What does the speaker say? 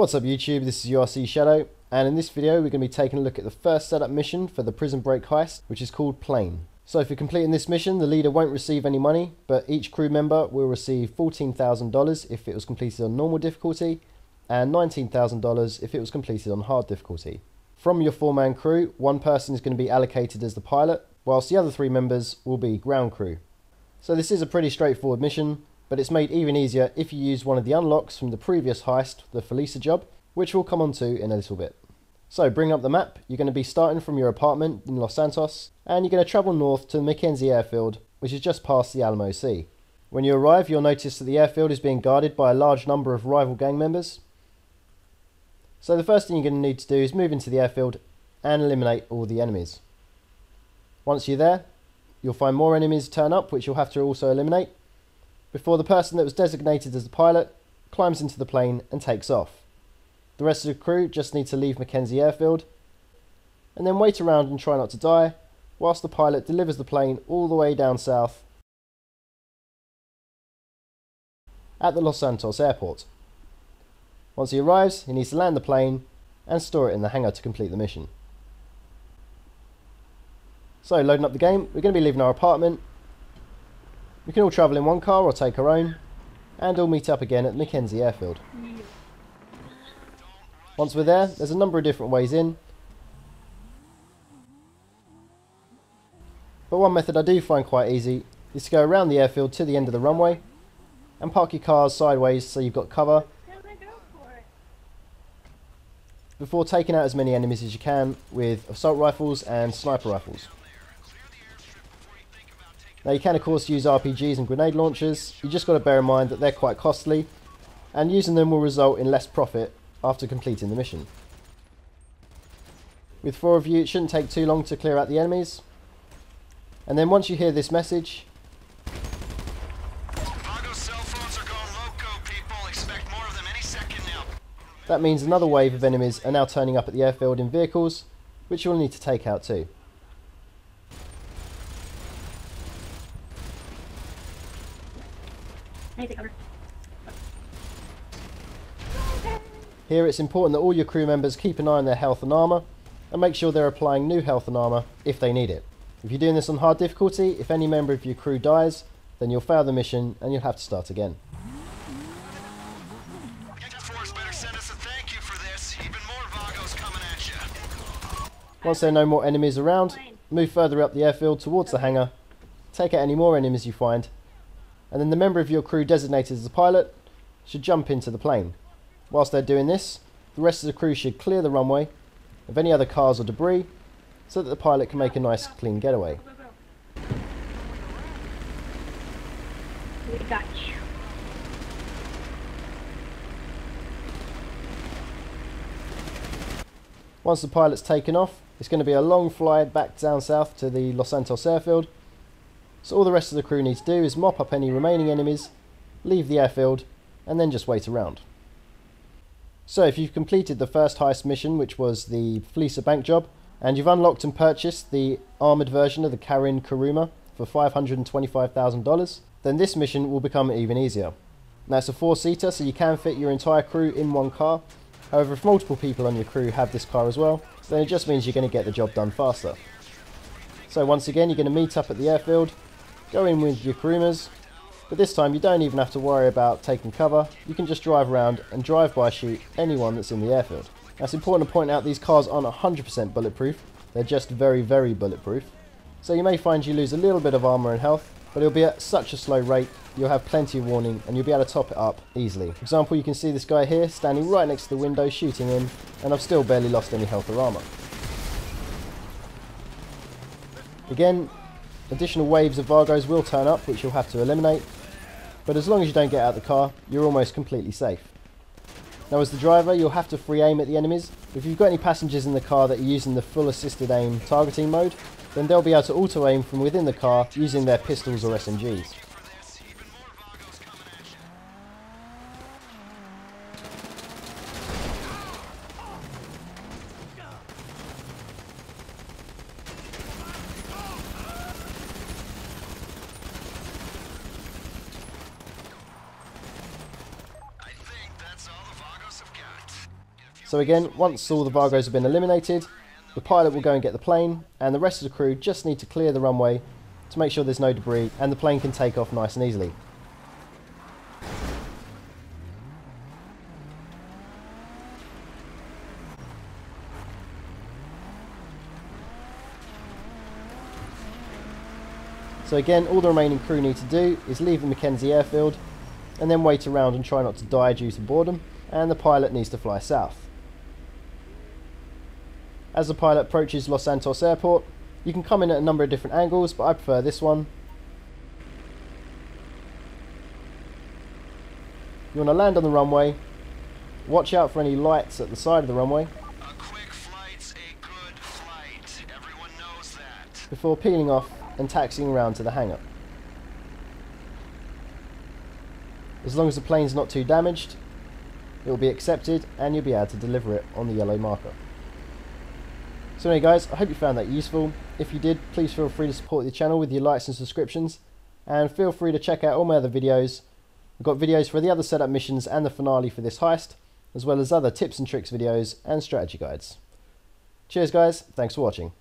What's up YouTube, this is URC Shadow, and in this video we're going to be taking a look at the first setup mission for the Prison Break Heist, which is called Plane. So if you're completing this mission, the leader won't receive any money, but each crew member will receive $14,000 if it was completed on normal difficulty, and $19,000 if it was completed on hard difficulty. From your 4-man crew, one person is going to be allocated as the pilot, whilst the other 3 members will be ground crew. So this is a pretty straightforward mission, but it's made even easier if you use one of the unlocks from the previous heist, the Felisa job, which we'll come on to in a little bit. So bring up the map, you're going to be starting from your apartment in Los Santos, and you're going to travel north to the Mackenzie Airfield, which is just past the Alamo Sea. When you arrive, you'll notice that the airfield is being guarded by a large number of rival gang members. So the first thing you're going to need to do is move into the airfield and eliminate all the enemies. Once you're there, you'll find more enemies turn up, which you'll have to also eliminate, before the person that was designated as the pilot climbs into the plane and takes off. The rest of the crew just need to leave Mackenzie Airfield and then wait around and try not to die whilst the pilot delivers the plane all the way down south at the Los Santos airport. Once he arrives, he needs to land the plane and store it in the hangar to complete the mission. So loading up the game, we're going to be leaving our apartment. We can all travel in one car or take our own, and all meet up again at Mackenzie Airfield. Once we're there, there's a number of different ways in, but one method I do find quite easy is to go around the airfield to the end of the runway and park your cars sideways so you've got cover before taking out as many enemies as you can with assault rifles and sniper rifles. Now you can of course use RPGs and grenade launchers, you just got to bear in mind that they're quite costly and using them will result in less profit after completing the mission. With 4 of you, it shouldn't take too long to clear out the enemies, and then once you hear this message, that means another wave of enemies are now turning up at the airfield in vehicles, which you'll need to take out too. Here it's important that all your crew members keep an eye on their health and armour and make sure they're applying new health and armour if they need it. If you're doing this on hard difficulty, if any member of your crew dies, then you'll fail the mission and you'll have to start again. Once there are no more enemies around, move further up the airfield towards the hangar, take out any more enemies you find, and then the member of your crew designated as the pilot should jump into the plane. Whilst they're doing this, the rest of the crew should clear the runway of any other cars or debris so that the pilot can make a nice clean getaway. We got you. Once the pilot's taken off, it's going to be a long flight back down south to the Los Santos airfield. So all the rest of the crew need to do is mop up any remaining enemies, leave the airfield, and then just wait around. So if you've completed the first heist mission, which was the Felisa bank job, and you've unlocked and purchased the armoured version of the Kuruma for $525,000, then this mission will become even easier. Now it's a 4-seater, so you can fit your entire crew in one car. However, if multiple people on your crew have this car as well, then it just means you're going to get the job done faster. So once again, you're going to meet up at the airfield, go in with your Kurumas, but this time you don't even have to worry about taking cover, you can just drive around and drive-by shoot anyone that's in the airfield. Now it's important to point out these cars aren't 100% bulletproof, they're just very, very bulletproof. So you may find you lose a little bit of armour and health, but it'll be at such a slow rate, you'll have plenty of warning and you'll be able to top it up easily. For example, you can see this guy here standing right next to the window shooting in, and I've still barely lost any health or armour. Again, additional waves of Vargos will turn up, which you'll have to eliminate, but as long as you don't get out of the car, you're almost completely safe. Now as the driver, you'll have to free aim at the enemies. If you've got any passengers in the car that are using the full assisted aim targeting mode, then they'll be able to auto aim from within the car using their pistols or SMGs. That's all the Vagos have got. So again, once all the Vargos have been eliminated, the pilot will go and get the plane, and the rest of the crew just need to clear the runway to make sure there's no debris and the plane can take off nice and easily. So again, all the remaining crew need to do is leave the Mackenzie airfield and then wait around and try not to die due to boredom, and the pilot needs to fly south. As the pilot approaches Los Santos Airport, you can come in at a number of different angles, but I prefer this one. You want to land on the runway, watch out for any lights at the side of the runway, A quick flight's a good flight. Everyone knows that. before peeling off and taxiing around to the hangar. As long as the plane's not too damaged, it will be accepted and you'll be able to deliver it on the yellow marker. So anyway guys, I hope you found that useful. If you did, please feel free to support the channel with your likes and subscriptions, and feel free to check out all my other videos. I've got videos for the other setup missions and the finale for this heist, as well as other tips and tricks videos and strategy guides. Cheers guys, thanks for watching.